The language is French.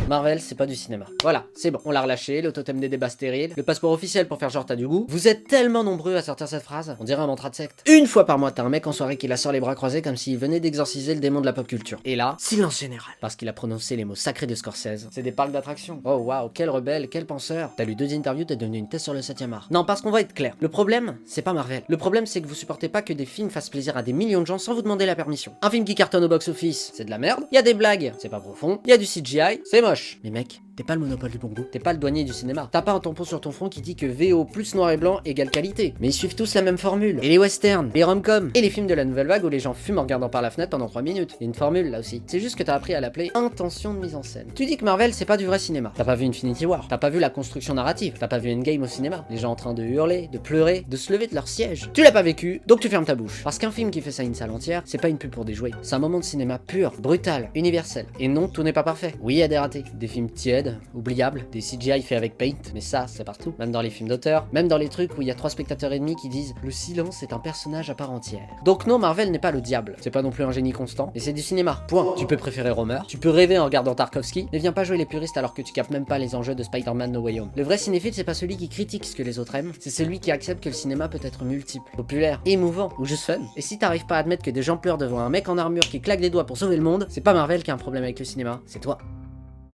Marvel, c'est pas du cinéma. Voilà, c'est bon, on l'a relâché, le totem des débats stériles, le passeport officiel pour faire genre t'as du goût. Vous êtes tellement nombreux à sortir cette phrase, on dirait un mantra de secte. Une fois par mois, t'as un mec en soirée qui la sort les bras croisés comme s'il venait d'exorciser le démon de la pop culture. Et là, silence général, parce qu'il a prononcé les mots sacrés de Scorsese. C'est des parcs d'attractions. Oh waouh, quel rebelle, quel penseur. T'as lu 2 interviews, t'es devenu une thèse sur le 7ème art. Non, parce qu'on va être clair. Le problème, c'est pas Marvel. Le problème, c'est que vous supportez pas que des films fassent plaisir à des millions de gens sans vous demander la permission. Un film qui cartonne au box-office, c'est de la merde. Y a des blagues, c'est pas profond. Y a du CGI, c'est moche. Mais mec, t'es pas le monopole du bon goût. T'es pas le douanier du cinéma. T'as pas un tampon sur ton front qui dit que VO plus noir et blanc égale qualité. Mais ils suivent tous la même formule. Et les westerns, les rom-coms, et les films de la nouvelle vague où les gens fument en regardant par la fenêtre pendant 3 minutes. Y a une formule là aussi. C'est juste que t'as appris à l'appeler intention de mise en scène. Tu dis que Marvel c'est pas du vrai cinéma. T'as pas vu Infinity War. T'as pas vu la construction narrative. T'as pas vu Endgame au cinéma. Les gens en train de hurler, de pleurer, de se lever de leur siège. Tu l'as pas vécu, donc tu fermes ta bouche. Parce qu'un film qui fait ça une salle entière, c'est pas une pub pour des jouets. C'est un moment de cinéma pur, brutal, universel. Et non, tout n'est pas parfait. Oui, il y a des ratés. Des films tièdes, oubliables, des CGI faits avec Paint, mais ça, c'est partout. Même dans les films d'auteur, même dans les trucs où il y a 3 spectateurs et demi qui disent « Le silence est un personnage à part entière ». Donc non, Marvel n'est pas le diable. C'est pas non plus un génie constant, et c'est du cinéma. Point. Tu peux préférer Romer, tu peux rêver en regardant Tarkovsky, mais viens pas jouer les puristes alors que tu captes même pas les enjeux de Spider-Man No Way Home. Le vrai cinéphile, c'est pas celui qui critique ce que les autres aiment, c'est celui qui accepte que le cinéma peut être multiple, populaire, émouvant, ou juste fun. Et si t'arrives pas à admettre que des gens pleurent devant un mec en armure qui claque des doigts pour sauver le monde, c'est pas Marvel qui a un problème avec le cinéma, c'est toi.